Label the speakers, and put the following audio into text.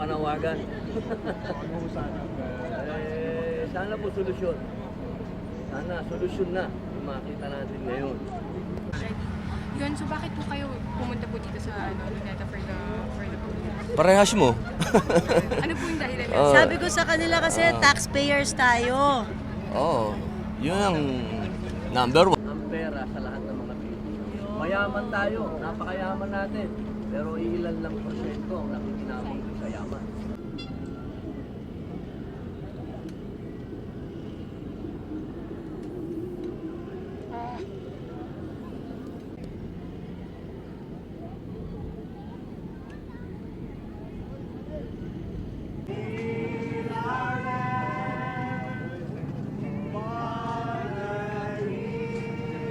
Speaker 1: panawagan. Sana po solusyon. Sana solusyon na yung makita natin ngayon.
Speaker 2: Yun, so bakit po kayo pumunta po dito sa Luneta for the
Speaker 3: Parehas mo.
Speaker 2: ano po yung dahilan niya?
Speaker 4: Sabi ko sa kanila kasi taxpayers tayo.
Speaker 3: Oo. Yun ang number one.
Speaker 1: Ang pera sa lahat ng mga Pilipino. Mayaman tayo, napakayaman natin. Pero ilan lang porsyento ang nakikinabang sa yaman.